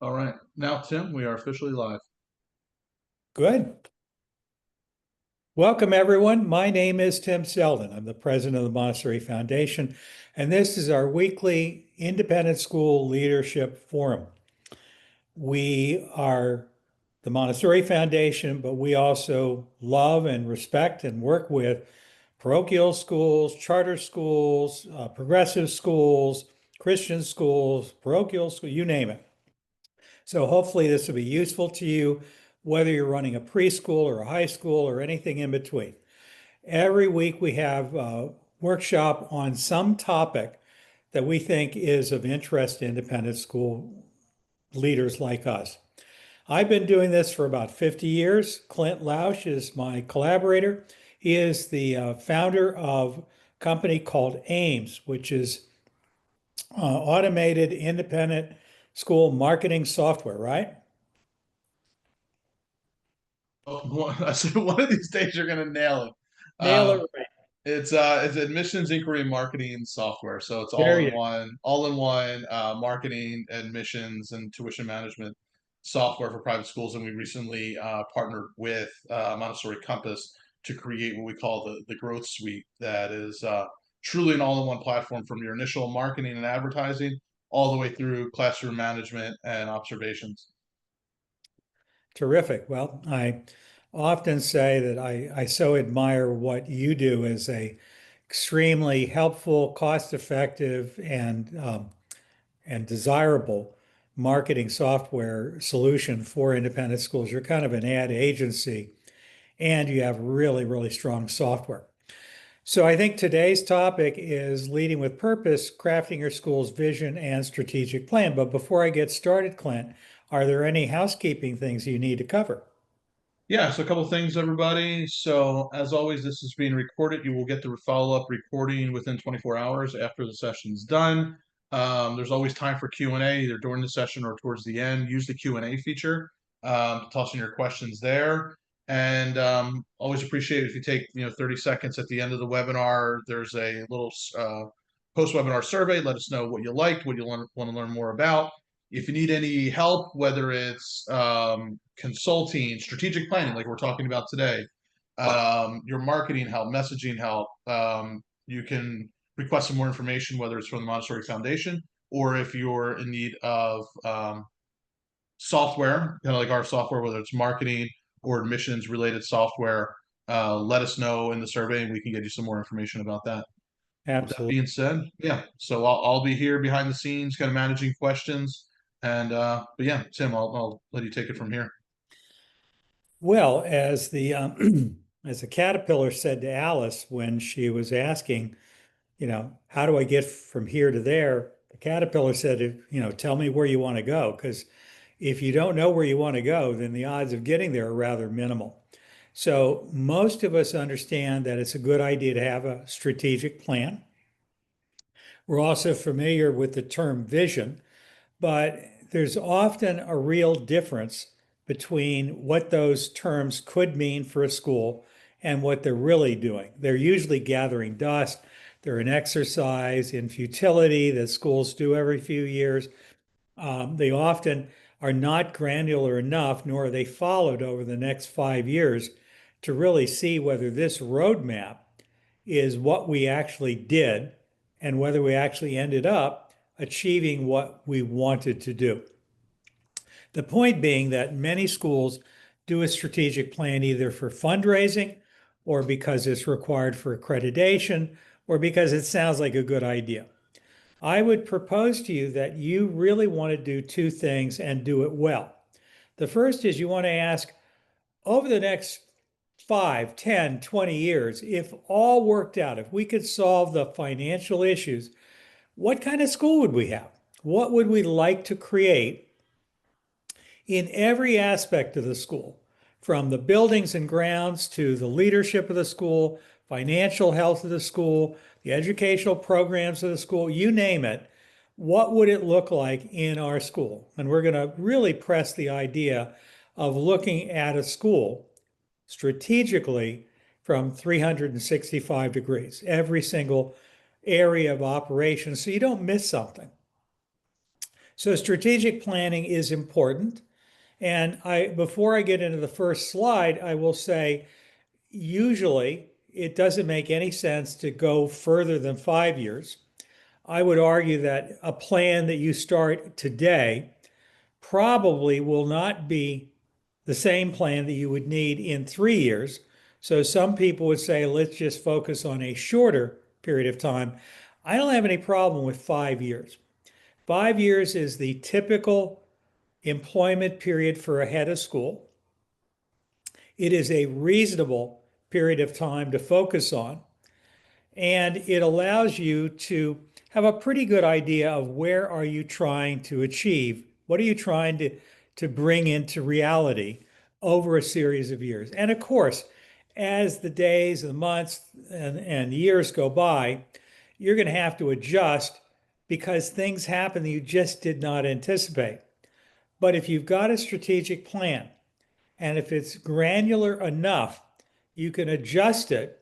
All right. Now, Tim, we are officially live. Good. Welcome, everyone. My name is Tim Selden. I'm the president of the Montessori Foundation, and this is our weekly Independent School Leadership Forum. We are the Montessori Foundation, but we also love and respect and work with parochial schools, charter schools, progressive schools, Christian schools, parochial schools, you name it. So hopefully this will be useful to you, whether you're running a preschool or a high school or anything in between. Every week we have a workshop on some topic that we think is of interest to independent school leaders like us. I've been doing this for about 50 years. Clint Lausch is my collaborator. He is the founder of a company called AIMS, which is automated independent school marketing software, right? I said one of these days you're going to nail it. Nail it Um, right. it's admissions inquiry and marketing software, so it's There you all in one marketing, admissions, and tuition management software for private schools. And we recently partnered with Montessori Compass to create what we call the Growth Suite. That is truly an all-in-one platform from your initial marketing and advertising all the way through classroom management and observations. Terrific. Well, I often say that I so admire what you do as a extremely helpful, cost-effective, and desirable marketing software solution for independent schools. You're kind of an ad agency, and you have really, really strong software. So I think today's topic is leading with purpose, crafting your school's vision and strategic plan. But before I get started, Clint, are there any housekeeping things you need to cover? Yeah, so a couple things, everybody. So as always, this is being recorded. You will get the follow-up recording within 24 hours after the session's done. There's always time for Q&A, either during the session or towards the end. Use the Q&A feature to toss in your questions there. And always appreciate it if you take 30 seconds at the end of the webinar. There's a little post-webinar survey. Let us know what you liked, what you want to learn more about. If you need any help, whether it's consulting, strategic planning, like we're talking about today, your marketing help, messaging help, you can request some more information, whether it's from the Montessori Foundation or if you're in need of software, kind of like our software, whether it's marketing or admissions related software. Let us know in the survey and we can get you some more information about that. With that Absolutely. being said, yeah, so I'll be here behind the scenes, kind of managing questions. And but yeah, Tim, I'll let you take it from here. Well, as the as the caterpillar said to Alice when she was asking, how do I get from here to there? The caterpillar said, tell me where you want to go, because if you don't know where you want to go, then the odds of getting there are rather minimal. So most of us understand that it's a good idea to have a strategic plan. We're also familiar with the term vision, but there's often a real difference between what those terms could mean for a school and what they're really doing. They're usually gathering dust. They're an exercise in futility that schools do every few years. They often are not granular enough, nor are they followed over the next 5 years to really see whether this roadmap is what we actually did and whether we actually ended up achieving what we wanted to do. The point being that many schools do a strategic plan either for fundraising or because it's required for accreditation or because it sounds like a good idea. I would propose to you that you really want to do two things and do it well. The first is you want to ask over the next 5, 10, 20 years, if all worked out, if we could solve the financial issues, what kind of school would we have? What would we like to create in every aspect of the school, from the buildings and grounds to the leadership of the school, financial health of the school, the educational programs of the school, you name it. What would it look like in our school? And we're going to really press the idea of looking at a school strategically from 365 degrees, every single area of operation, so you don't miss something. So strategic planning is important. And before I get into the first slide, I will say usually it doesn't make any sense to go further than 5 years. I would argue that a plan that you start today probably will not be the same plan that you would need in 3 years. So some people would say, let's just focus on a shorter period of time. I don't have any problem with 5 years. 5 years is the typical employment period for a head of school. It is a reasonable period of time to focus on, and it allows you to have a pretty good idea of where are you trying to achieve, what are you trying to bring into reality over a series of years. And of course, as the days and months and years go by, you're going to have to adjust because things happen that you just did not anticipate. But if you've got a strategic plan, and if it's granular enough, you can adjust it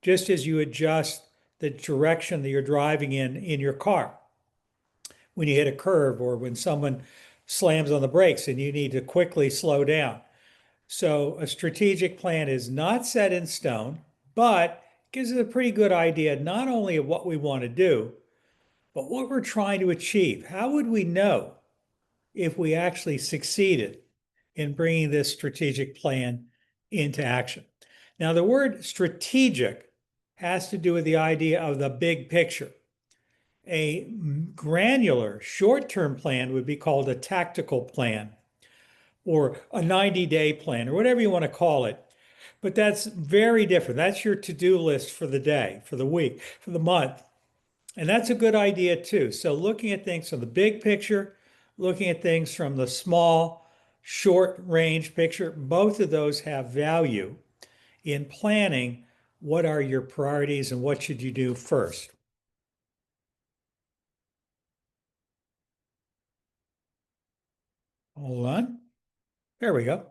just as you adjust the direction that you're driving in your car. When you hit a curve or when someone slams on the brakes and you need to quickly slow down. So a strategic plan is not set in stone, but gives us a pretty good idea not only of what we want to do, but what we're trying to achieve. How would we know if we actually succeeded in bringing this strategic plan into action? Now, the word strategic has to do with the idea of the big picture. A granular short-term plan would be called a tactical plan or a 90-day plan or whatever you want to call it. But that's very different. That's your to-do list for the day, for the week, for the month. And that's a good idea too. So looking at things from the big picture, looking at things from the small, short range picture, both of those have value in planning what are your priorities and what should you do first. Hold on. There we go.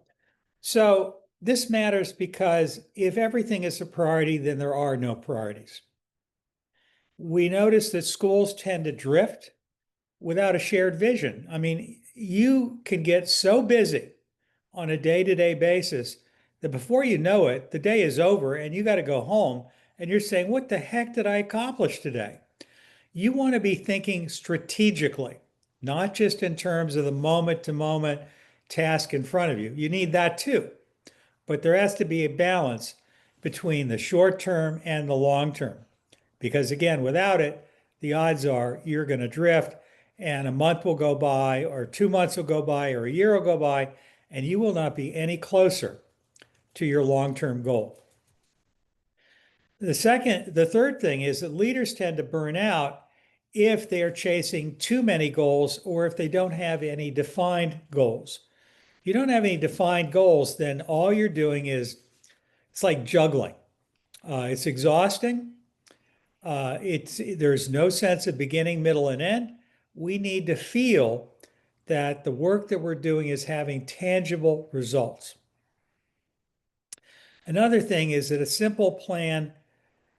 So this matters because if everything is a priority, then there are no priorities. We notice that schools tend to drift without a shared vision. I mean, you can get so busy on a day-to-day basis that before you know it, the day is over and you got to go home and you're saying, what the heck did I accomplish today? You want to be thinking strategically, not just in terms of the moment-to-moment task in front of you. You need that too. But there has to be a balance between the short term and the long term. Because again, without it, the odds are you're going to drift and a month will go by, or 2 months will go by, or a year will go by, and you will not be any closer to your long-term goal. The third thing is that leaders tend to burn out if they are chasing too many goals or if they don't have any defined goals. If you don't have any defined goals, then all you're doing it's like juggling. It's exhausting. There's no sense of beginning, middle, and end. We need to feel that the work that we're doing is having tangible results. Another thing is that a simple plan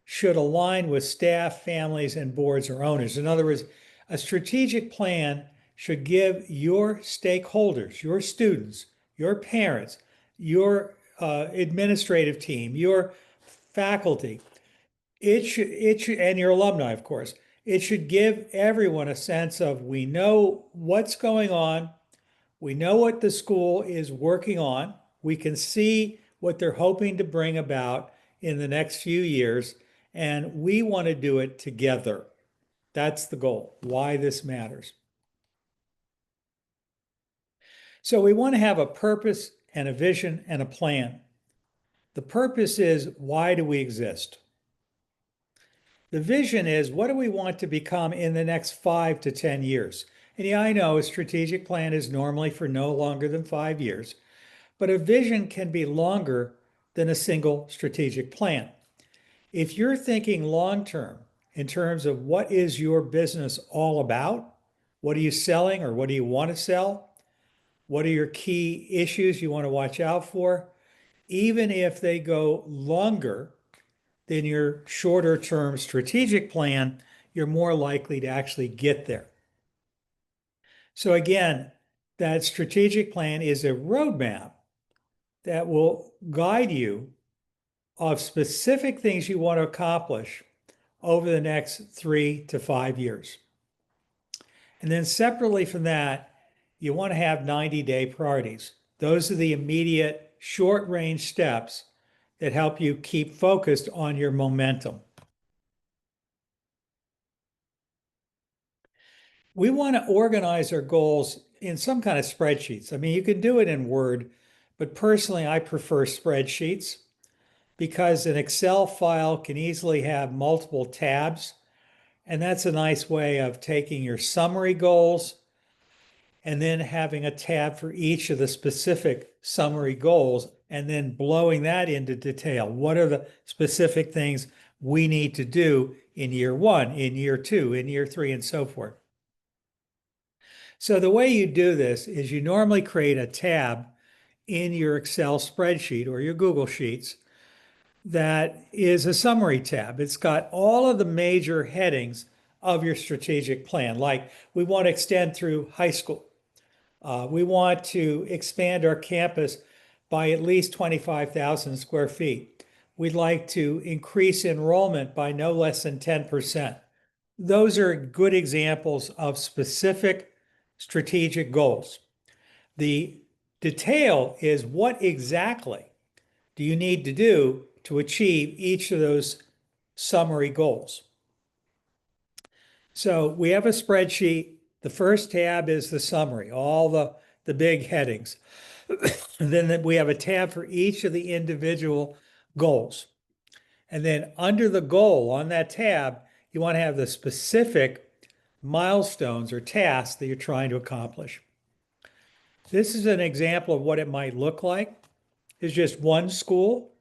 should align with staff, families, and boards or owners. In other words, a strategic plan should give your stakeholders, your students, your parents, your administrative team, your faculty, and your alumni, of course. It should give everyone a sense of we know what's going on, we know what the school is working on, we can see what they're hoping to bring about in the next few years, and we want to do it together. That's the goal, why this matters. So we want to have a purpose and a vision and a plan. The purpose is, why do we exist? The vision is, what do we want to become in the next 5 to 10 years? And yeah, I know a strategic plan is normally for no longer than 5 years, but a vision can be longer than a single strategic plan. If you're thinking long-term in terms of what is your business all about, what are you selling or what do you want to sell? What are your key issues you want to watch out for? Even if they go longer than your shorter term strategic plan, you're more likely to actually get there. So again, that strategic plan is a roadmap that will guide you of specific things you want to accomplish over the next 3 to 5 years. And then separately from that, you want to have 90-day priorities. Those are the immediate short range steps that help you keep focused on your momentum. We want to organize our goals in some kind of spreadsheets. I mean, you can do it in Word, but personally, I prefer spreadsheets because an Excel file can easily have multiple tabs. And that's a nice way of taking your summary goals and then having a tab for each of the specific summary goals and then blowing that into detail. What are the specific things we need to do in year 1, in year 2, in year 3, and so forth? So the way you do this is you normally create a tab in your Excel spreadsheet or your Google Sheets that is a summary tab. It's got all of the major headings of your strategic plan, like we want to extend through high school. We want to expand our campus by at least 25,000 square feet. We'd like to increase enrollment by no less than 10%. Those are good examples of specific strategic goals. The detail is what exactly do you need to do to achieve each of those summary goals. So we have a spreadsheet. The first tab is the summary, all the big headings. And then we have a tab for each of the individual goals. And then under the goal on that tab, you want to have the specific milestones or tasks that you're trying to accomplish. This is an example of what it might look like. It's just one school,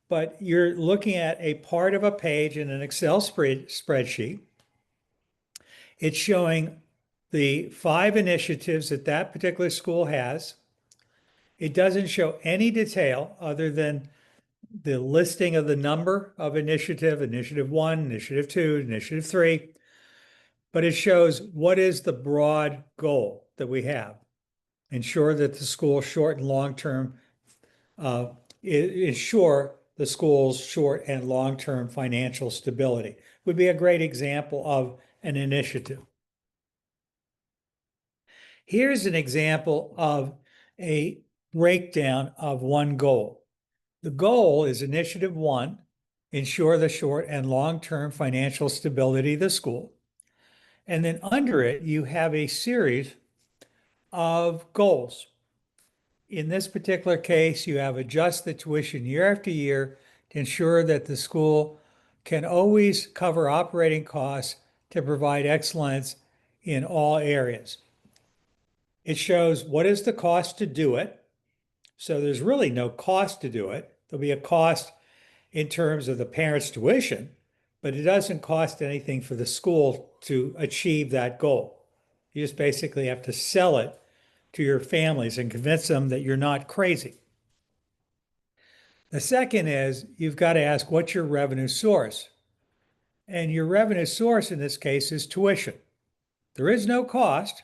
but you're looking at a part of a page in an Excel spreadsheet. It's showing the 5 initiatives that that particular school has. It doesn't show any detail other than the listing of the number of initiative 1, initiative 2, initiative 3, but it shows what is the broad goal that we have. Ensure that the school's short and long-term, ensure the school's short and long-term financial stability would be a great example of an initiative. Here's an example of a breakdown of one goal. The goal is initiative 1, ensure the short and long-term financial stability of the school. And then under it, you have a series of goals. In this particular case, you have adjust the tuition year after year to ensure that the school can always cover operating costs to provide excellence in all areas. It shows what is the cost to do it. So there's really no cost to do it. There'll be a cost in terms of the parents' tuition, but it doesn't cost anything for the school to achieve that goal. You just basically have to sell it to your families and convince them that you're not crazy. The second is you've got to ask what's your revenue source? And your revenue source in this case is tuition. There is no cost,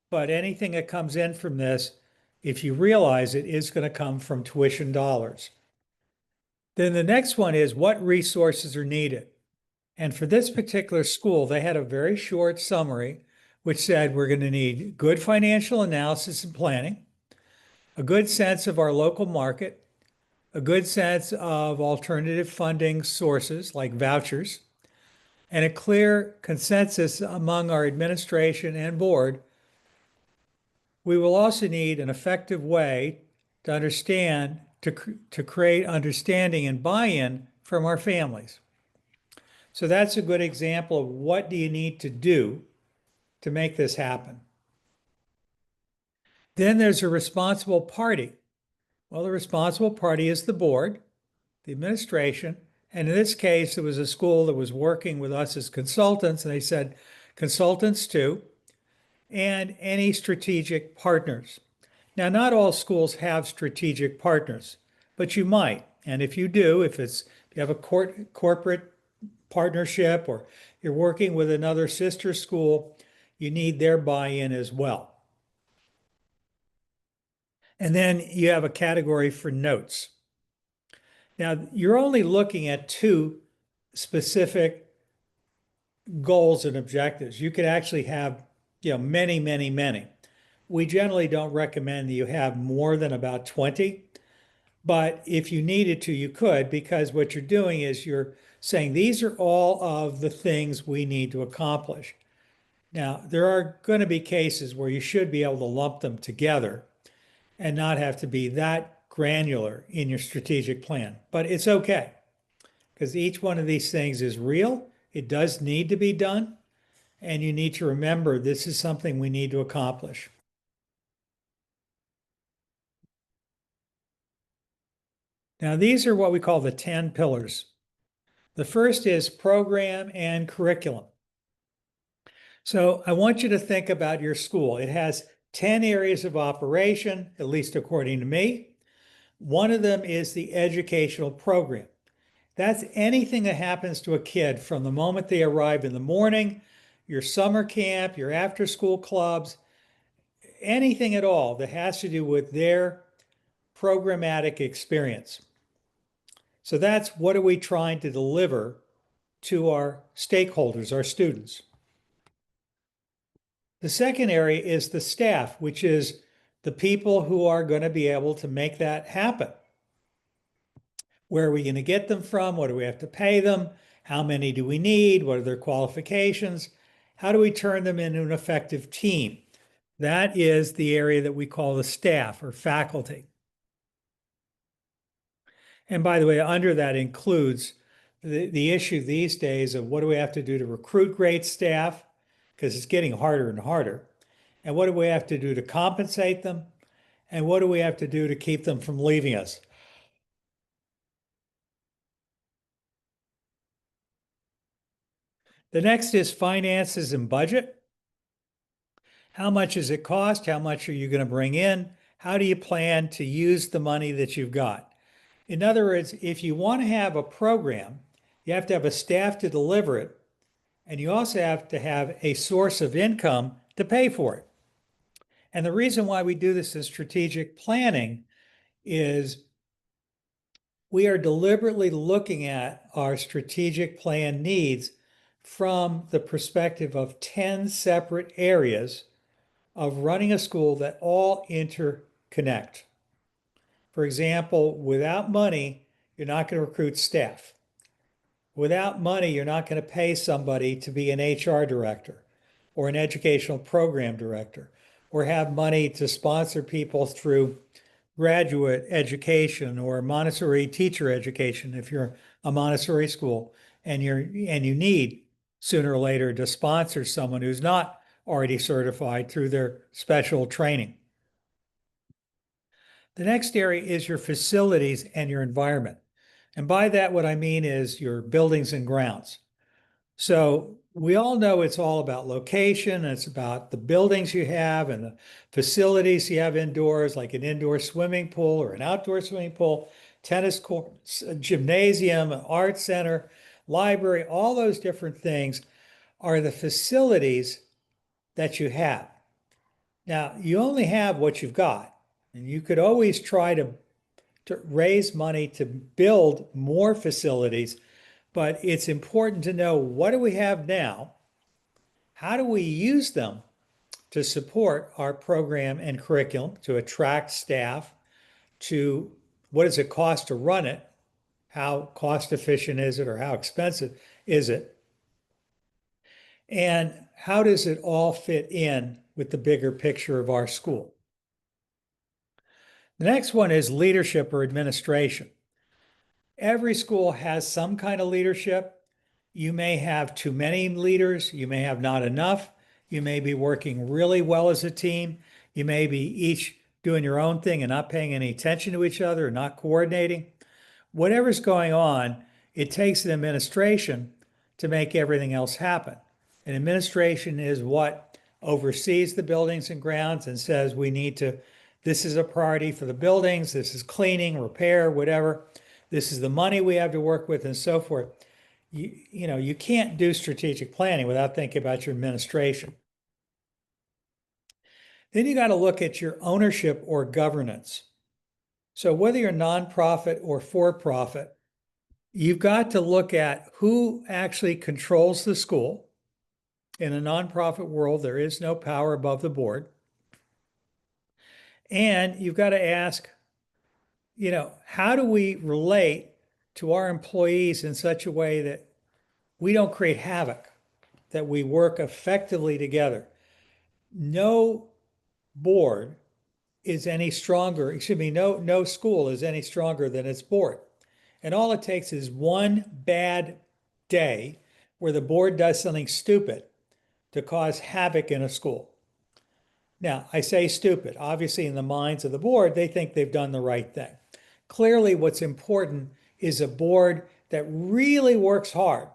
but anything that comes in from this, if you realize it, is going to come from tuition dollars. Then the next one is what resources are needed. And for this particular school, they had a very short summary, which said we're going to need good financial analysis and planning, a good sense of our local market, a good sense of alternative funding sources like vouchers, and a clear consensus among our administration and board. We will also need an effective way to understand, to create understanding and buy-in from our families. So that's a good example of what do you need to do to make this happen. Then there's a responsible party. Well, the responsible party is the board, the administration, and in this case, it was a school that was working with us as consultants, and they said consultants too, and any strategic partners. Now, not all schools have strategic partners, but you might. And if you do, if you have a corporate partnership or you're working with another sister school, you need their buy-in as well. And then you have a category for notes. Now, you're only looking at two specific goals and objectives. You could actually have, many, many, many. We generally don't recommend that you have more than about 20, but if you needed to, you could, because what you're doing is you're saying these are all of the things we need to accomplish. Now, there are going to be cases where you should be able to lump them together and not have to be that granular in your strategic plan, but it's okay because each one of these things is real. It does need to be done. And you need to remember this is something we need to accomplish. Now, these are what we call the 10 pillars. The first is program and curriculum. So I want you to think about your school. It has 10 areas of operation, at least according to me. One of them is the educational program. That's anything that happens to a kid from the moment they arrive in the morning, your summer camp, your after-school clubs, anything at all that has to do with their programmatic experience. So that's what are we trying to deliver to our stakeholders, our students. The second area is the staff, which is the people who are going to be able to make that happen. Where are we going to get them from? What do we have to pay them? How many do we need? What are their qualifications? How do we turn them into an effective team? That is the area that we call the staff or faculty. And by the way, under that includes the issue these days of what do we have to do to recruit great staff, because it's getting harder and harder. And what do we have to do to compensate them? And what do we have to do to keep them from leaving us? The next is finances and budget. How much does it cost? How much are you going to bring in? How do you plan to use the money that you've got? In other words, if you want to have a program, you have to have a staff to deliver it, and you also have to have a source of income to pay for it. And the reason why we do this in strategic planning is we are deliberately looking at our strategic plan needs from the perspective of 10 separate areas of running a school that all interconnect. For example, without money, you're not going to recruit staff. Without money, you're not going to pay somebody to be an HR director or an educational program director, or have money to sponsor people through graduate education or Montessori teacher education if you're a Montessori school and you need sooner or later to sponsor someone who's not already certified through their special training. The next area is your facilities and your environment. And by that, what I mean is your buildings and grounds. So we all know it's all about location. It's about the buildings you have and the facilities you have indoors, like an indoor swimming pool or an outdoor swimming pool, tennis courts, a gymnasium, an art center, library, all those different things are the facilities that you have. Now, you only have what you've got, and you could always try to raise money to build more facilities, but it's important to know what do we have now? How do we use them to support our program and curriculum, to attract staff, to what does it cost to run it? How cost efficient is it or how expensive is it? And how does it all fit in with the bigger picture of our school? The next one is leadership or administration. Every school has some kind of leadership. You may have too many leaders. You may have not enough. You may be working really well as a team. You may be each doing your own thing and not paying any attention to each other or not coordinating. Whatever's going on, it takes an administration to make everything else happen. An administration is what oversees the buildings and grounds and says we need to, this is a priority for the buildings, this is cleaning, repair, whatever. This is the money we have to work with and so forth. You can't do strategic planning without thinking about your administration. Then you got to look at your ownership or governance. So whether you're nonprofit or for-profit, you've got to look at who actually controls the school. In a nonprofit world, there is no power above the board. And you've got to ask, how do we relate to our employees in such a way that we don't create havoc, that we work effectively together? No board is any stronger, excuse me, no school is any stronger than its board. And all it takes is one bad day where the board does something stupid to cause havoc in a school. Now, I say stupid. Obviously, in the minds of the board, they think they've done the right thing. Clearly, what's important is a board that really works hard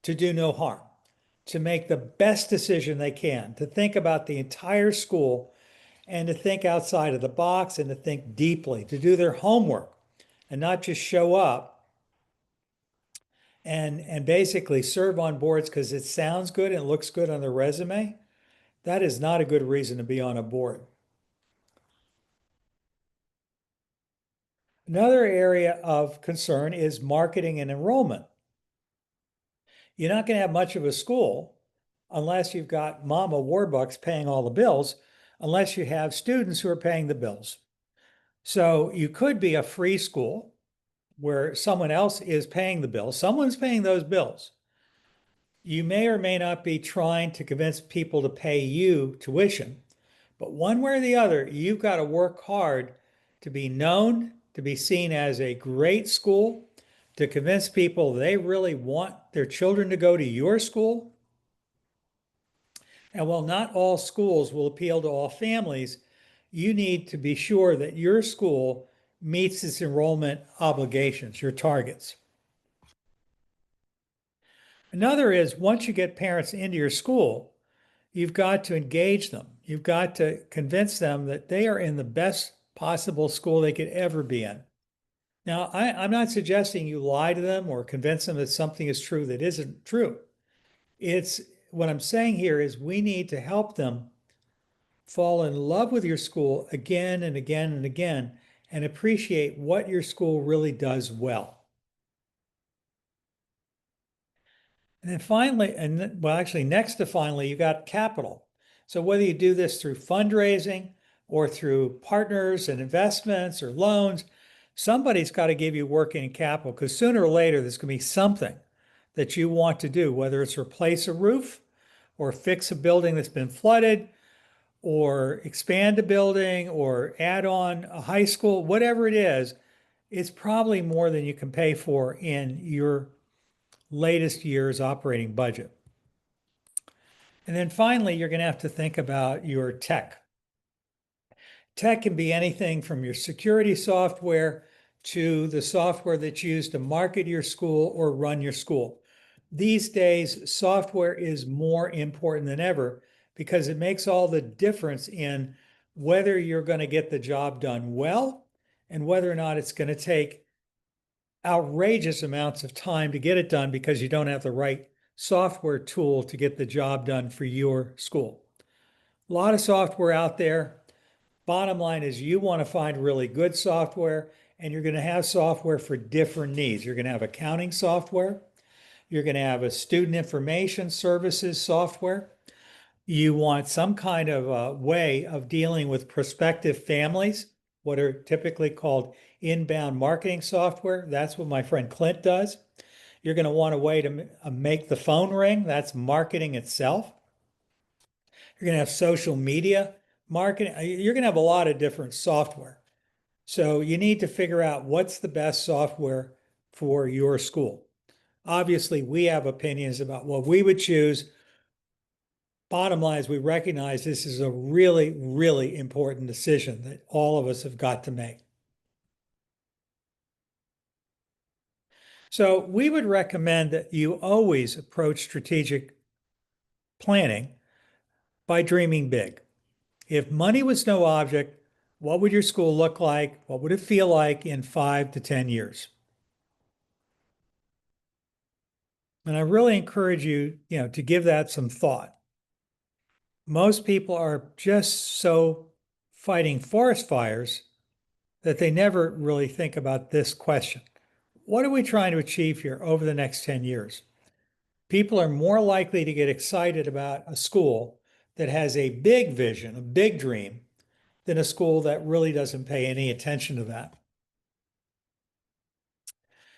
to do no harm, to make the best decision they can, to think about the entire school and to think outside of the box and to think deeply, to do their homework and not just show up and basically serve on boards because it sounds good and it looks good on their resume. That is not a good reason to be on a board. Another area of concern is marketing and enrollment. You're not going to have much of a school unless you've got Mama Warbucks paying all the bills, unless you have students who are paying the bills. So you could be a free school where someone else is paying the bills. Someone's paying those bills. You may or may not be trying to convince people to pay you tuition, but one way or the other, you've got to work hard to be known, to be seen as a great school, to convince people they really want their children to go to your school. And while not all schools will appeal to all families, you need to be sure that your school meets its enrollment obligations, your targets. Another is once you get parents into your school, you've got to engage them. You've got to convince them that they are in the best possible school they could ever be in. Now, I'm not suggesting you lie to them or convince them that something is true that isn't true. It's what I'm saying here is we need to help them fall in love with your school again and again and again and appreciate what your school really does well. And then finally, actually next to finally, you got capital. So whether you do this through fundraising or through partners and investments or loans, somebody's got to give you working capital because sooner or later there's going to be something that you want to do, whether it's replace a roof or fix a building that's been flooded or expand a building or add on a high school, whatever it is, it's probably more than you can pay for in your latest year's operating budget. And then finally, you're going to have to think about your tech. Tech can be anything from your security software to the software that's used to market your school or run your school. These days, software is more important than ever because it makes all the difference in whether you're going to get the job done well and whether or not it's going to take outrageous amounts of time to get it done because you don't have the right software tool to get the job done for your school. A lot of software out there. Bottom line is you want to find really good software, and you're going to have software for different needs. You're going to have accounting software. You're going to have a student information services software. You want some kind of a way of dealing with prospective families, what are typically called inbound marketing software. That's what my friend Clint does. You're going to want a way to make the phone ring. That's marketing itself. You're going to have social media marketing. You're going to have a lot of different software. So you need to figure out what's the best software for your school. Obviously, we have opinions about what we would choose. Bottom line is we recognize this is a really, really important decision that all of us have got to make. So we would recommend that you always approach strategic planning by dreaming big. If money was no object, what would your school look like? What would it feel like in 5 to 10 years? And I really encourage you, to give that some thought. most people are just so fighting forest fires that they never really think about this question. What are we trying to achieve here over the next 10 years? People are more likely to get excited about a school that has a big vision, a big dream, than a school that really doesn't pay any attention to that.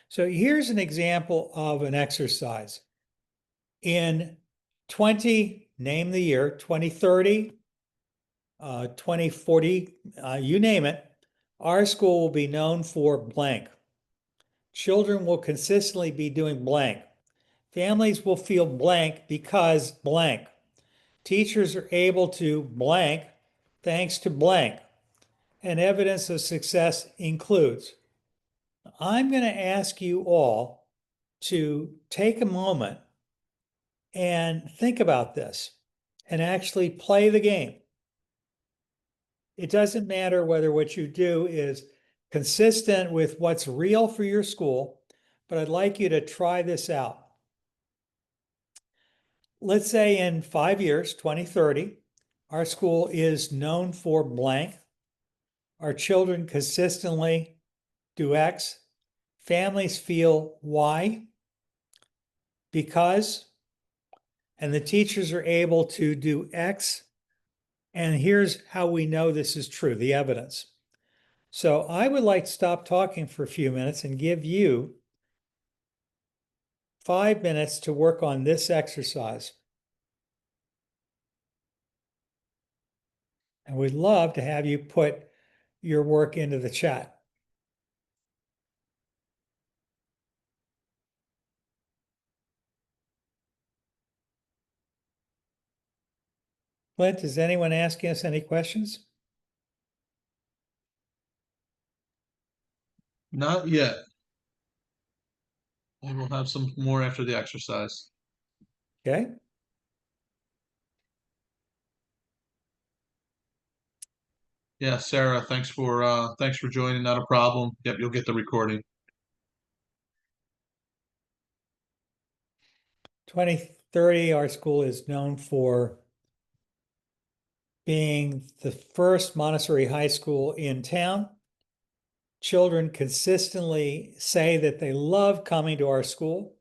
So here's an example of an exercise. In 20, name the year, 2030, 2040, you name it, our school will be known for blank. Children will consistently be doing blank. Families will feel blank because blank. Teachers are able to blank thanks to blank. And evidence of success includes. I'm going to ask you all to take a moment and think about this and actually play the game. It doesn't matter whether what you do is consistent with what's real for your school, but I'd like you to try this out. Let's say in 5 years, 2030, our school is known for blank. Our children consistently do X. Families feel Y because, and the teachers are able to do X. And here's how we know this is true, the evidence. So I would like to stop talking for a few minutes and give you 5 minutes to work on this exercise. And we'd love to have you put your work into the chat. Clint, is anyone asking us any questions? Not yet. And we'll have some more after the exercise. Okay. Yeah, Sarah, thanks for joining. Not a problem. Yep, you'll get the recording. 2030, our school is known for being the first Montessori high school in town. Children consistently say that they love coming to our school.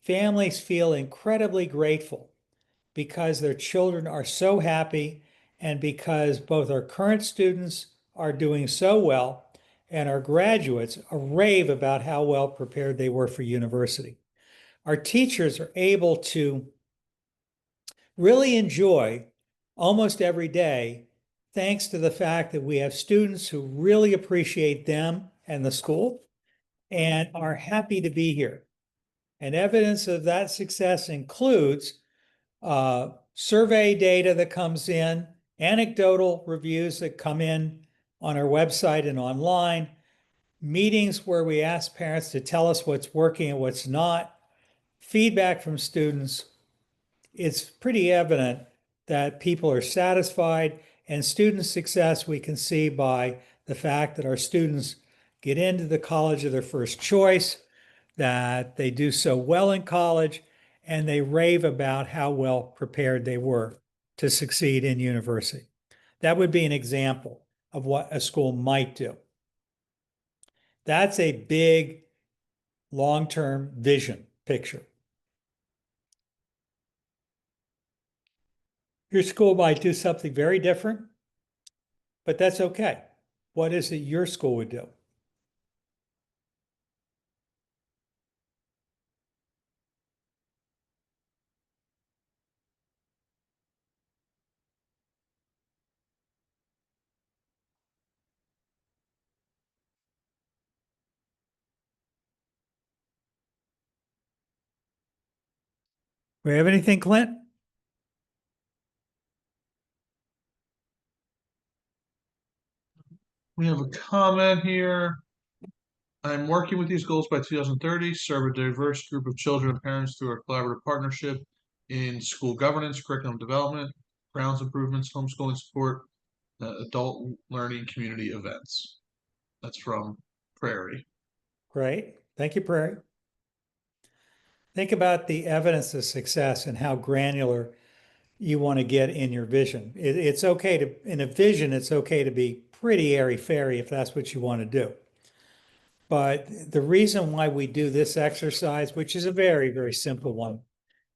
Families feel incredibly grateful because their children are so happy and because both our current students are doing so well and our graduates rave about how well prepared they were for university. Our teachers are able to really enjoy almost every day thanks to the fact that we have students who really appreciate them and the school and are happy to be here. And evidence of that success includes survey data that comes in, anecdotal reviews that come in on our website and online, meetings where we ask parents to tell us what's working and what's not, feedback from students. It's pretty evident that people are satisfied, and student success we can see by the fact that our students get into the college of their first choice, that they do so well in college, and they rave about how well prepared they were to succeed in university. That would be an example of what a school might do. That's a big long-term vision picture. Your school might do something very different, but that's okay. What is it your school would do? We have anything, Clint? We have a comment here. I'm working with these goals by 2030, serve a diverse group of children and parents through our collaborative partnership in school governance, curriculum development, grounds improvements, homeschooling support, adult learning community events. That's from Prairie. Great. Thank you, Prairie. Think about the evidence of success and how granular you want to get in your vision. It's okay to, in a vision, it's okay to be pretty airy-fairy if that's what you want to do. But the reason why we do this exercise, which is a very, very simple one,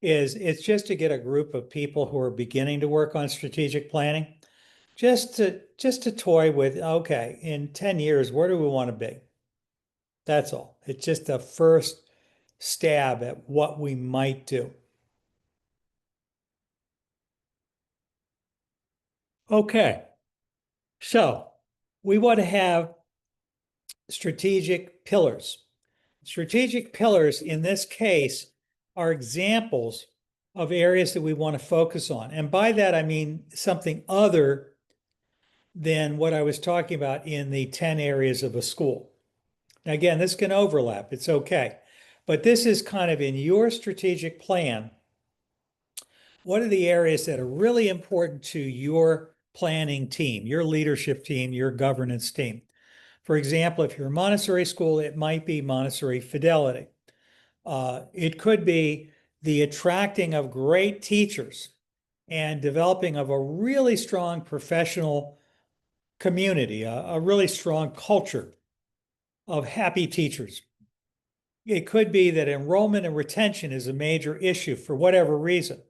is it's just to get a group of people who are beginning to work on strategic planning, just to toy with, okay, in 10 years, where do we want to be? That's all. It's just a first stab at what we might do. Okay, so we want to have strategic pillars. Strategic pillars in this case are examples of areas that we want to focus on. And by that, I mean something other than what I was talking about in the 10 areas of a school. Now, again, this can overlap. It's okay. But this is kind of in your strategic plan. What are the areas that are really important to your planning team, your leadership team, your governance team? For example, if you're a Montessori school, it might be Montessori fidelity. It could be the attracting of great teachers and developing of a really strong professional community, a really strong culture of happy teachers. It could be that enrollment and retention is a major issue for whatever reason.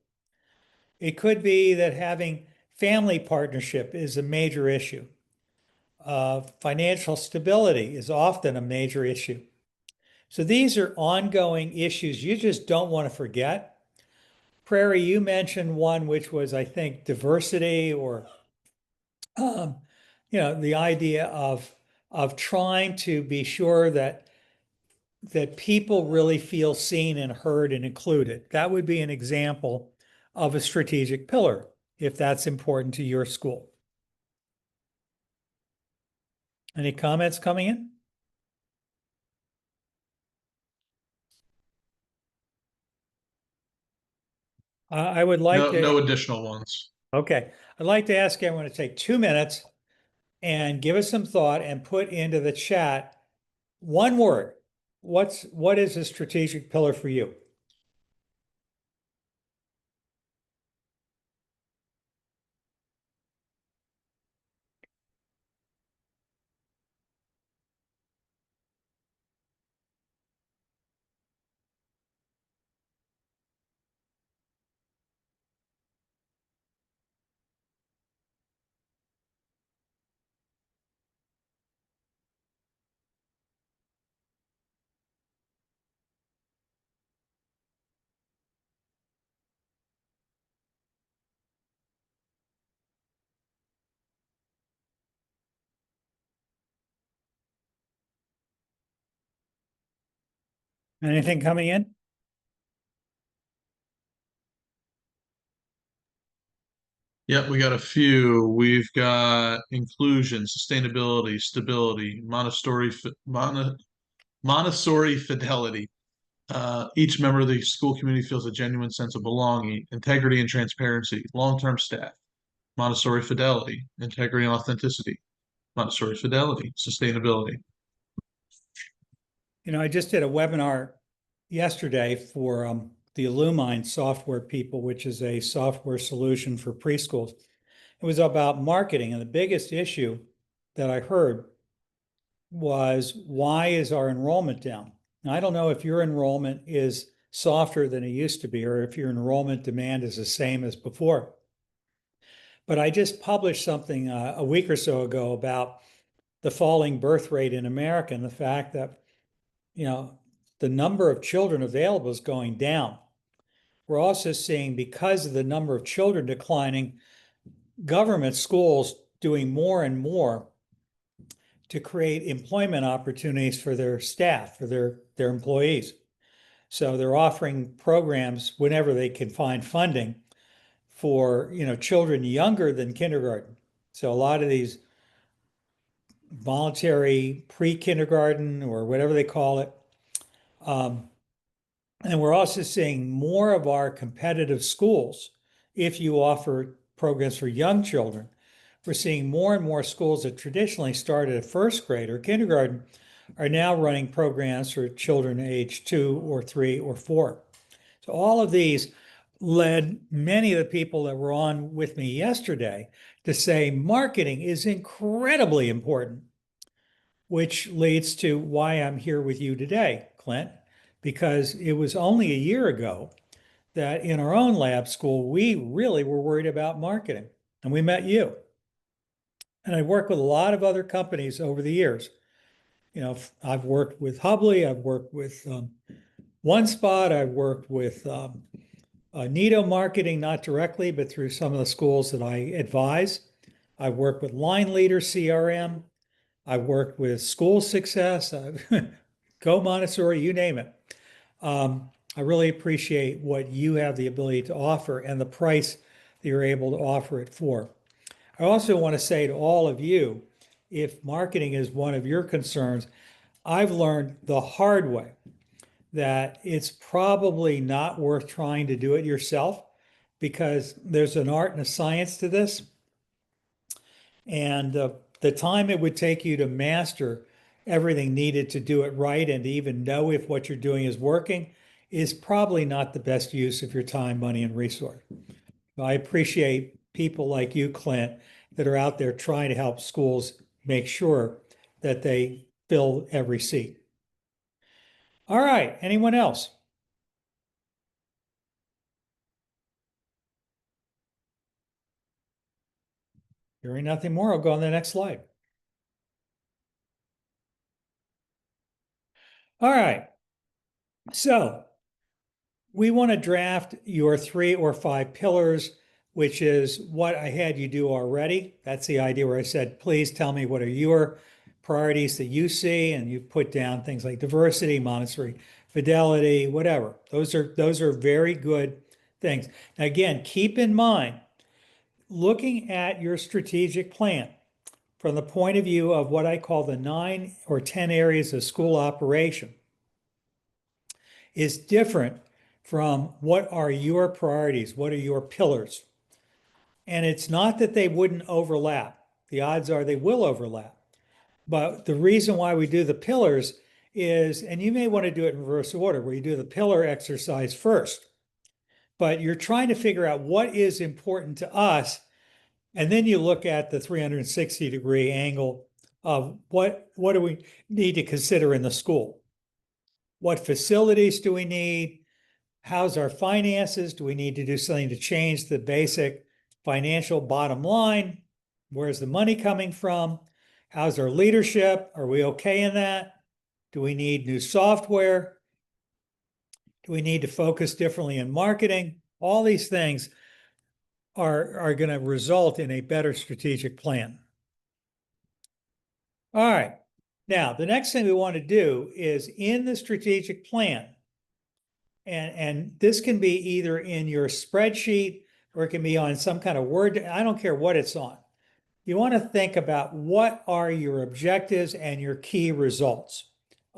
It could be that having family partnership is a major issue. Financial stability is often a major issue. So these are ongoing issues you just don't want to forget. Prairie, you mentioned one which was, I think, diversity or the idea of trying to be sure that people really feel seen and heard and included. That would be an example of a strategic pillar if that's important to your school. Any comments coming in? I would like No to, additional ones. okay, I'd like to ask everyone to take 2 minutes and give us some thought and put into the chat one word. What is a strategic pillar for you? Anything coming in? Yep, we got a few. We've got inclusion, sustainability, stability, Montessori fidelity. Each member of the school community feels a genuine sense of belonging, integrity and transparency, long-term staff, Montessori fidelity, integrity and authenticity, Montessori fidelity, sustainability. I just did a webinar yesterday for the Illumine software people, which is a software solution for preschools. It was about marketing, and the biggest issue that I heard was, why is our enrollment down? Now, I don't know if your enrollment is softer than it used to be, or if your enrollment demand is the same as before. But I just published something a week or so ago about the falling birth rate in America and the fact that, the number of children available is going down. We're also seeing, because of the number of children declining, government schools doing more and more to create employment opportunities for their staff, for their employees. So they're offering programs whenever they can find funding for, children younger than kindergarten. So a lot of these voluntary pre-kindergarten or whatever they call it. And we're also seeing more of our competitive schools, if you offer programs for young children, we're seeing more and more schools that traditionally started at first grade or kindergarten are now running programs for children age 2 or 3 or 4. So all of these led many of the people that were on with me yesterday to say marketing is incredibly important, which leads to why I'm here with you today, Clint, because it was only a year ago that in our own lab school, we really were worried about marketing, and we met you. And I worked with a lot of other companies over the years. I've worked with Hubley, I've worked with OneSpot, I've worked with Nito Marketing, not directly, but through some of the schools that I advise. I've worked with Line Leader CRM. I've worked with School Success, Go Montessori, you name it. I really appreciate what you have the ability to offer and the price that you're able to offer it for. I also want to say to all of you, if marketing is one of your concerns, I've learned the hard way that it's probably not worth trying to do it yourself because there's an art and a science to this. And the time it would take you to master everything needed to do it right and to even know if what you're doing is working is probably not the best use of your time, money, and resource. I appreciate people like you, Clint, that are out there trying to help schools make sure that they fill every seat. All right, anyone else? Hearing nothing more, I'll go on the next slide. All right, so we want to draft your 3 or 5 pillars, which is what I had you do already. That's the idea where I said, please tell me what are your priorities that you see, and you put down things like diversity, Montessori, fidelity, whatever. Those are very good things. Now, again, keep in mind, looking at your strategic plan from the point of view of what I call the 9 or 10 areas of school operation is different from what are your priorities, what are your pillars. And it's not that they wouldn't overlap. The odds are they will overlap. But the reason why we do the pillars is, and you may want to do it in reverse order, where you do the pillar exercise first, but you're trying to figure out what is important to us. And then you look at the 360-degree angle of what do we need to consider in the school? What facilities do we need? How's our finances? Do we need to do something to change the basic financial bottom line? Where's the money coming from? How's our leadership? Are we okay in that? Do we need new software? Do we need to focus differently in marketing? All these things are going to result in a better strategic plan. All right. Now, the next thing we want to do is in the strategic plan, and this can be either in your spreadsheet or it can be on some kind of Word. I don't care what it's on. You want to think about what are your objectives and your key results,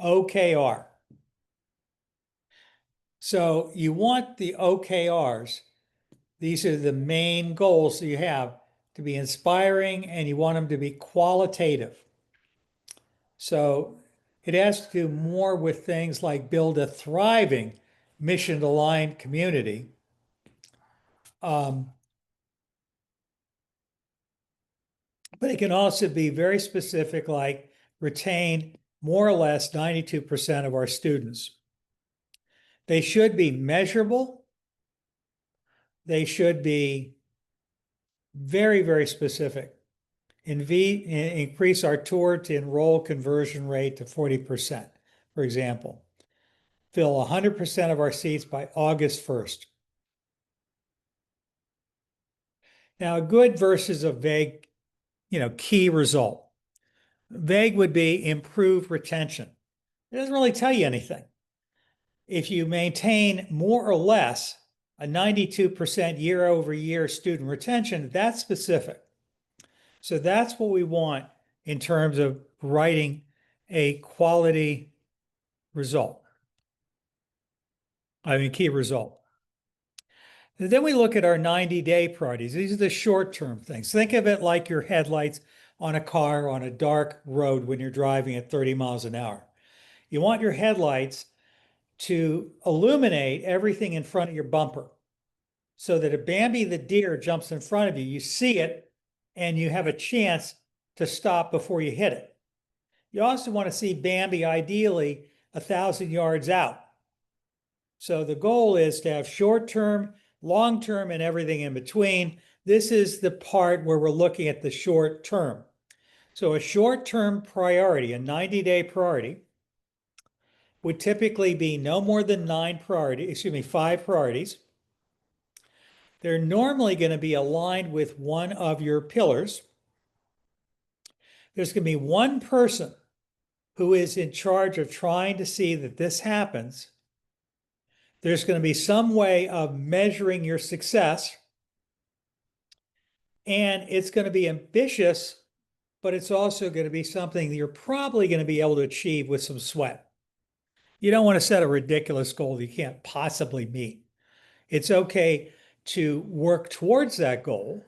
OKR. So you want the OKRs. These are the main goals that you have to be inspiring, and you want them to be qualitative. So it has to do more with things like build a thriving mission-aligned community. But it can also be very specific, like retain more or less 92% of our students. They should be measurable. They should be very, very specific. Increase our tour to enroll conversion rate to 40%, for example. Fill 100% of our seats by August 1st. Now, a good versus a vague, key result. Vague would be improve retention. It doesn't really tell you anything. If you maintain more or less a 92% year-over-year student retention, that's specific. So that's what we want in terms of writing a quality result. Key result. And then we look at our 90-day priorities. These are the short-term things. Think of it like your headlights on a car on a dark road when you're driving at 30 miles an hour. You want your headlights to illuminate everything in front of your bumper. so that if Bambi the deer jumps in front of you, you see it and you have a chance to stop before you hit it. You also want to see Bambi ideally 1,000 yards out. So the goal is to have short term, long term, and everything in between. This is the part where we're looking at the short term. So a short term priority, a 90-day priority, would typically be no more than 5 priorities. They're normally going to be aligned with one of your pillars. There's going to be one person who is in charge of trying to see that this happens. There's going to be some way of measuring your success. And it's going to be ambitious, but it's also going to be something that you're probably going to be able to achieve with some sweat. You don't want to set a ridiculous goal that you can't possibly meet. It's okay to work towards that goal,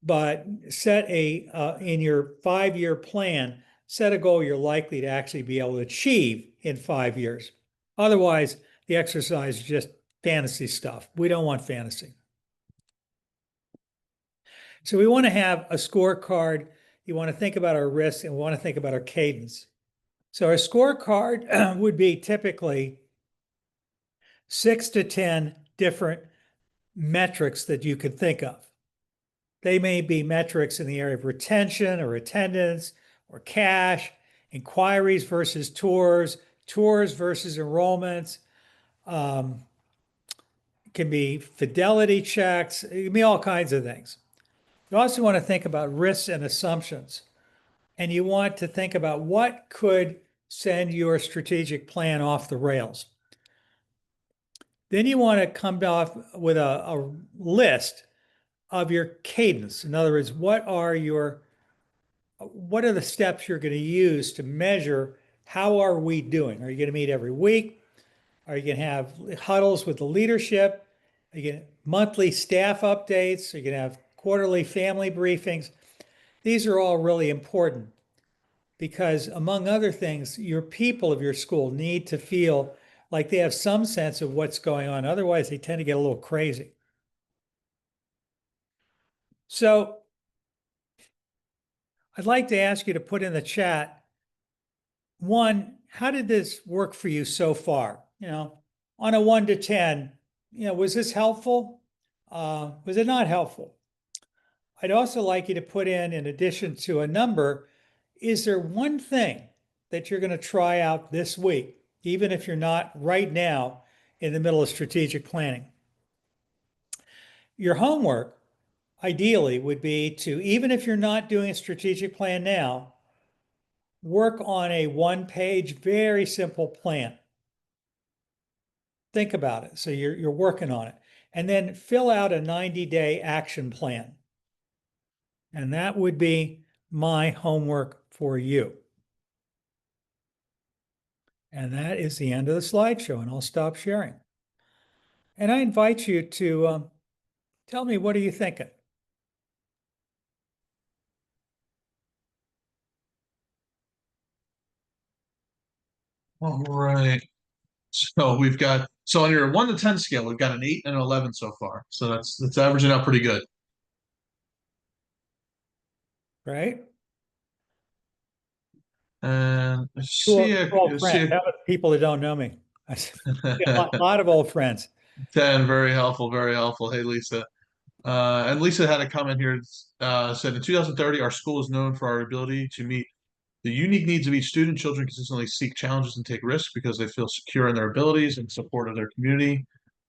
but set in your 5-year plan, set a goal you're likely to actually be able to achieve in 5 years. Otherwise, the exercise is just fantasy stuff. We don't want fantasy. So we want to have a scorecard. You want to think about our risks and we want to think about our cadence. So our scorecard would be typically 6 to 10 different metrics that you could think of. They may be metrics in the area of retention or attendance or cash, inquiries versus tours, tours versus enrollments, can be fidelity checks, it can be all kinds of things. You also want to think about risks and assumptions. And you want to think about what could send your strategic plan off the rails. Then you want to come off with a list of your cadence. In other words, what are the steps you're going to use to measure how are we doing? Are you going to meet every week? Are you going to have huddles with the leadership? Are you going to monthly staff updates? Are you going to have quarterly family briefings? These are all really important because, among other things, your people of your school need to feel like they have some sense of what's going on. Otherwise, they tend to get a little crazy. So I'd like to ask you to put in the chat, one, how did this work for you so far? On a 1 to 10, was this helpful? Was it not helpful? I'd also like you to put in addition to a number, is there one thing that you're going to try out this week, even if you're not right now in the middle of strategic planning? Your homework, ideally, would be to, even if you're not doing a strategic plan now, work on a 1-page, very simple plan. Think about it. So you're working on it. And then fill out a 90-day action plan. And that would be my homework for you. And that is the end of the slideshow, and I'll stop sharing. And I invite you to tell me, what are you thinking? All right. So we've got, so on your 1 to 10 scale, we've got an 8 and an 11 so far. So that's averaging out pretty good. Right? And I Two see old friends. That was people that don't know me. A lot of old friends. 10, very helpful, very helpful. Hey, Lisa. And Lisa had a comment here, said in 2030, our school is known for our ability to meet the unique needs of each student. Children consistently seek challenges and take risks because they feel secure in their abilities and support of their community.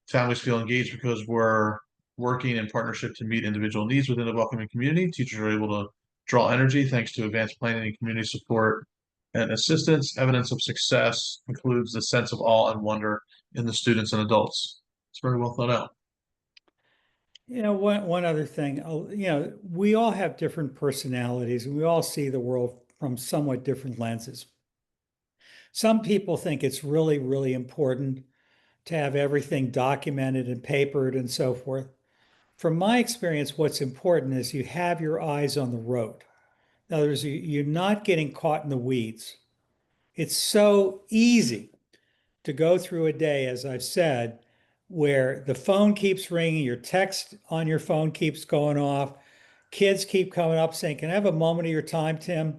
Families feel engaged because we're working in partnership to meet individual needs within a welcoming community. Teachers are able to draw energy thanks to advanced planning and community support and assistance. Evidence of success includes the sense of awe and wonder in the students and adults. It's very well thought out. One other thing, we all have different personalities and we all see the world from somewhat different lenses. Some people think it's really, really important to have everything documented and papered and so forth. From my experience, what's important is you have your eyes on the road. In other words, you're not getting caught in the weeds. It's so easy to go through a day, as I've said, where the phone keeps ringing, your text on your phone keeps going off, kids keep coming up saying, "Can I have a moment of your time, Tim?"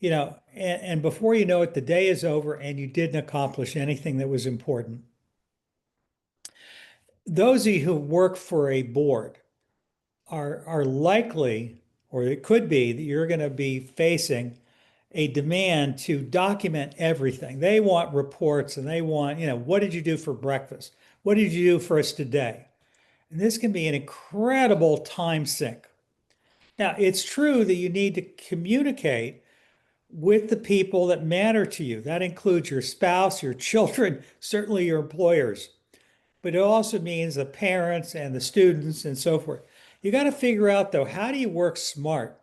And before you know it, the day is over and you didn't accomplish anything that was important. Those of you who work for a board are likely, or it could be, that you're going to be facing a demand to document everything. They want reports and they want, what did you do for breakfast? What did you do for us today? And this can be an incredible time sink. Now, it's true that you need to communicate with the people that matter to you. That includes your spouse, your children, certainly your employers. But it also means the parents and the students and so forth. You got to figure out, though, how do you work smart?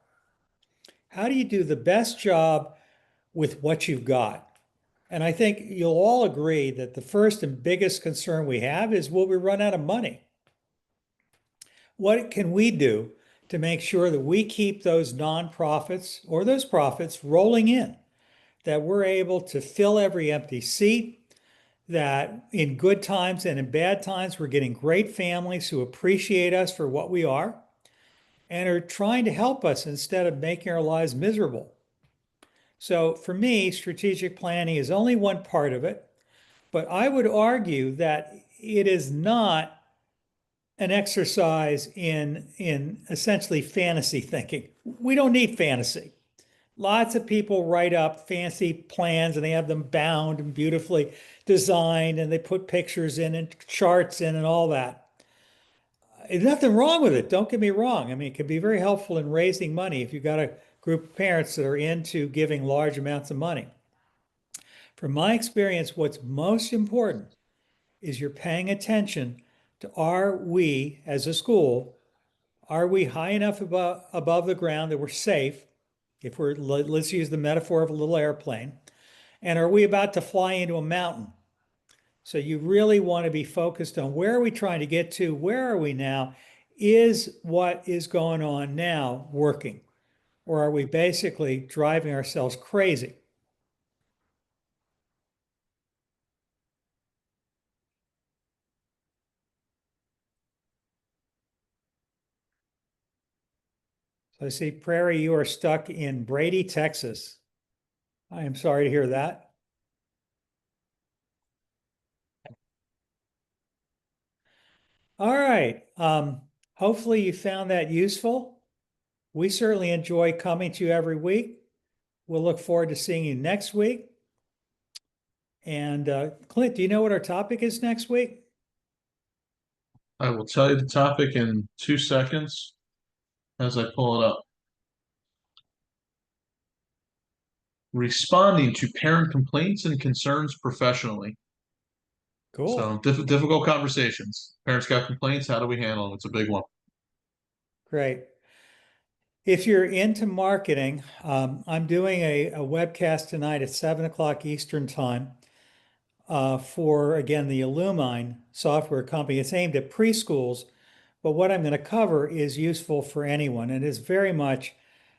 How do you do the best job with what you've got? And I think you'll all agree that the first and biggest concern we have is, will we run out of money? What can we do to make sure that we keep those nonprofits or those profits rolling in, that we're able to fill every empty seat, that in good times and in bad times, we're getting great families who appreciate us for what we are and are trying to help us instead of making our lives miserable. So for me, strategic planning is only one part of it, but I would argue that it is not an exercise in essentially fantasy thinking. We don't need fantasy. Lots of people write up fancy plans and they have them bound and beautifully designed and they put pictures in and charts in and all that. There's nothing wrong with it. Don't get me wrong. I mean, it can be very helpful in raising money if you've got a group of parents that are into giving large amounts of money. From my experience, what's most important is you're paying attention to, are we as a school, are we high enough above the ground that we're safe? If we're, let's use the metaphor of a little airplane. And are we about to fly into a mountain? So you really want to be focused on, where are we trying to get to? Where are we now? Is what is going on now working? Or are we basically driving ourselves crazy? So I see, Prairie, you are stuck in Brady, Texas. I am sorry to hear that. All right. Hopefully you found that useful. We certainly enjoy coming to you every week. We'll look forward to seeing you next week. And Clint, do you know what our topic is next week? I will tell you the topic in 2 seconds as I pull it up. Responding to parent complaints and concerns professionally. So Cool. difficult conversations. Parents got complaints. How do we handle them? It's a big one. Great. If you're into marketing, I'm doing a webcast tonight at 7 o'clock Eastern Time for, again, the Illumine software company. It's aimed at preschools, but what I'm going to cover is useful for anyone, and it very much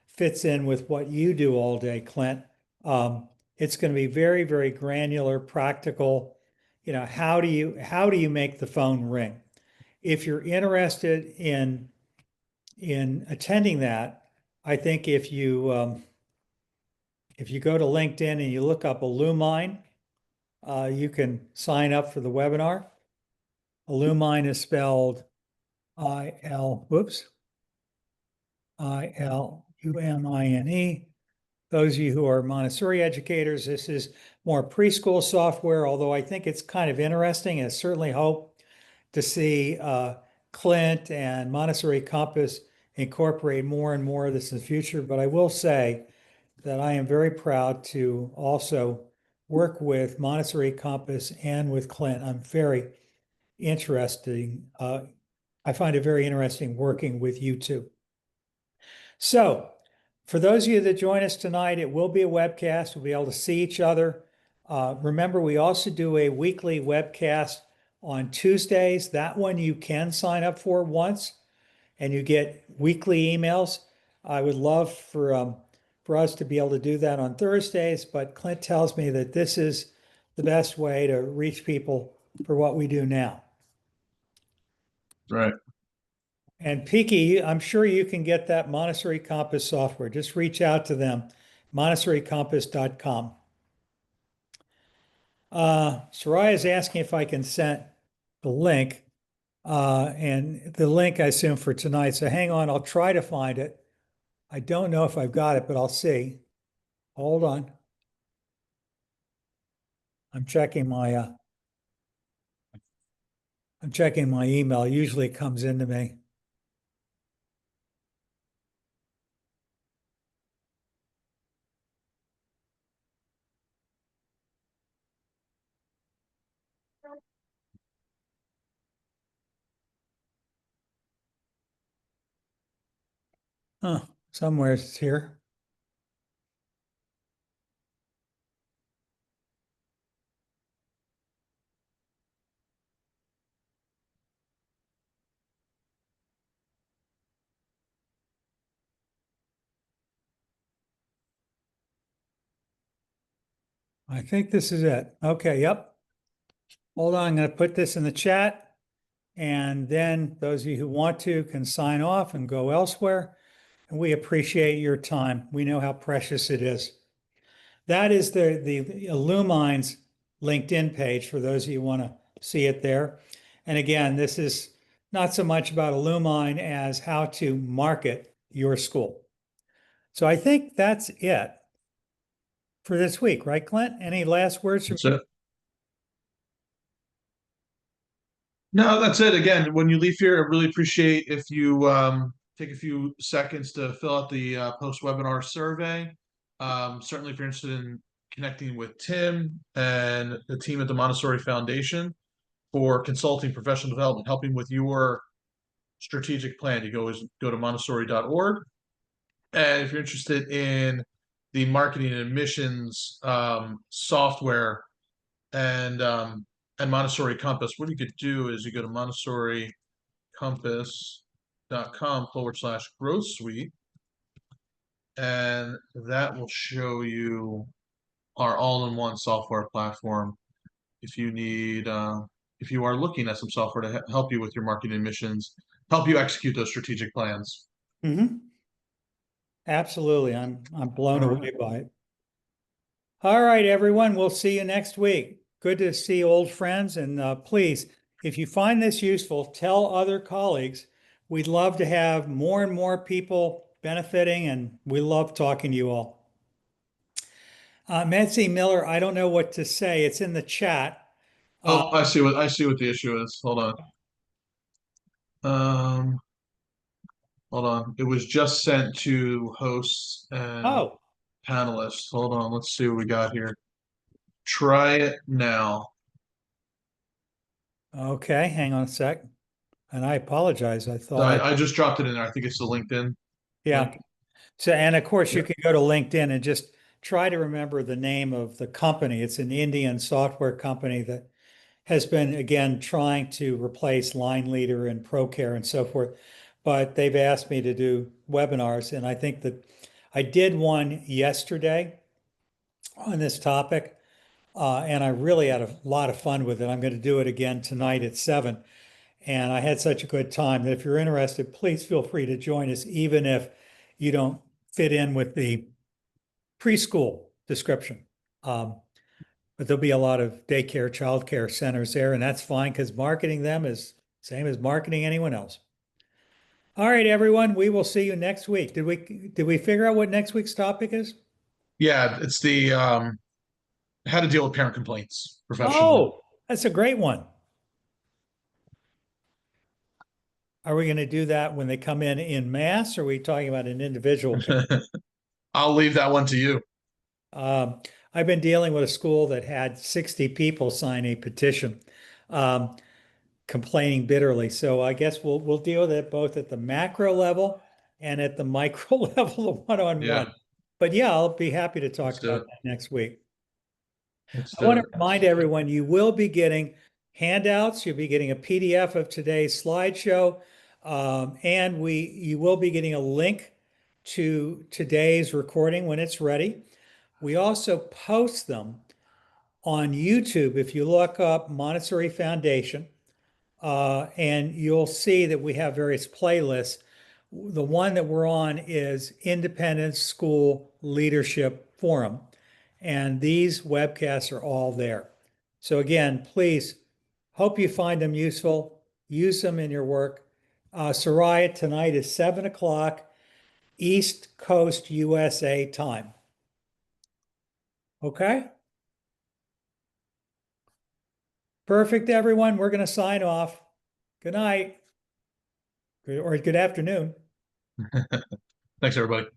fits in with what you do all day, Clint. It's going to be very, very granular, practical. How do you make the phone ring? If you're interested in attending that, I think if you go to LinkedIn and you look up Illumine, you can sign up for the webinar. Illumine is spelled Ilumine. Those of you who are Montessori educators, this is more preschool software, although I think it's kind of interesting. I certainly hope to see Clint and Montessori Compass incorporate more and more of this in the future. But I will say that I am very proud to also work with Montessori Compass and with Clint. I'm very interested. I find it very interesting working with you two. So for those of you that join us tonight, it will be a webcast. We'll be able to see each other. Remember, we also do a weekly webcast on Tuesdays. That one you can sign up for once and you get weekly emails. I would love for us to be able to do that on Thursdays, but Clint tells me that this is the best way to reach people for what we do now. Right. And Peaky, I'm sure you can get that Montessori Compass software. Just reach out to them, montessoricompass.com. Soraya is asking if I can send the link, and the link I assume for tonight. So hang on, I'll try to find it. I don't know if I've got it, but I'll see. Hold on. I'm checking my I'm checking my email. Usually it comes into me. Huh, somewhere it's here. I think this is it. Okay, yep. Hold on, I'm going to put this in the chat. And then those of you who want to can sign off and go elsewhere. And we appreciate your time. We know how precious it is. That is the Illumine's LinkedIn page for those of you who want to see it there. And again, this is not so much about Illumine as how to market your school. So I think that's it for this week, right, Clint? Any last words from That's you? it. No, that's it. Again, when you leave here, I really appreciate if you take a few seconds to fill out the post-webinar survey. Certainly, if you're interested in connecting with Tim and the team at the Montessori Foundation for consulting, professional development, helping with your strategic plan, you go to montessori.org. And if you're interested in the marketing and admissions software and Montessori Compass, what you could do is you go to montessoricompass.com/growth suite, and that will show you our all-in-one software platform. If you need, if you are looking at some software to help you with your marketing and missions, help you execute those strategic plans. Mm-hmm. Absolutely. I'm blown All away right. by it. All right, everyone. We'll see you next week. Good to see old friends. And please, if you find this useful, tell other colleagues. We'd love to have more and more people benefiting, and we love talking to you all. Nancy Miller, I don't know what to say. It's in the chat. Oh, I see what the issue is. Hold on. Um, Hold on. It was just sent to hosts and Oh, panelists. Hold on. Let's see what we got here. Try it now. okay. Hang on a sec. And I apologize. I So thought I just dropped it in there. I think it's the LinkedIn yeah. link. So, and of course, you Yeah. can go to LinkedIn and just try to remember the name of the company. It's an Indian software company that has been, again, trying to replace Line Leader and ProCare and so forth. But they've asked me to do webinars. And I think that I did one yesterday on this topic. And I really had a lot of fun with it. I'm going to do it again tonight at 7. And I had such a good time that if you're interested, please feel free to join us, even if you don't fit in with the preschool description. But there'll be a lot of daycare, childcare centers there, and that's fine because marketing them is same as marketing anyone else. All right, everyone, we will see you next week. Did we figure out what next week's topic is? Yeah, it's the how to deal with parent complaints professionally. Oh, that's a great one. Are we going to do that when they come in mass, or are we talking about an individual? I'll leave that one to you. Um, I've been dealing with a school that had 60 people sign a petition, um, complaining bitterly. So I guess we'll deal with it both at the macro level and at the micro level, the one-on-one. Yeah, But yeah, I'll be happy to let's talk do about it. that next week. Let's I want do to remind everyone you will be getting handouts. You'll be getting a PDF of today's slideshow, and you will be getting a link to today's recording when it's ready. We also post them on YouTube. If you look up Montessori Foundation, and you'll see that we have various playlists. The one that we're on is Independent School Leadership Forum, and these webcasts are all there. So again, please, hope you find them useful. Use them in your work. Soraya, tonight is 7 o'clock East Coast USA time. Okay? Perfect, everyone. We're going to sign off. Good night or good afternoon. Thanks, everybody.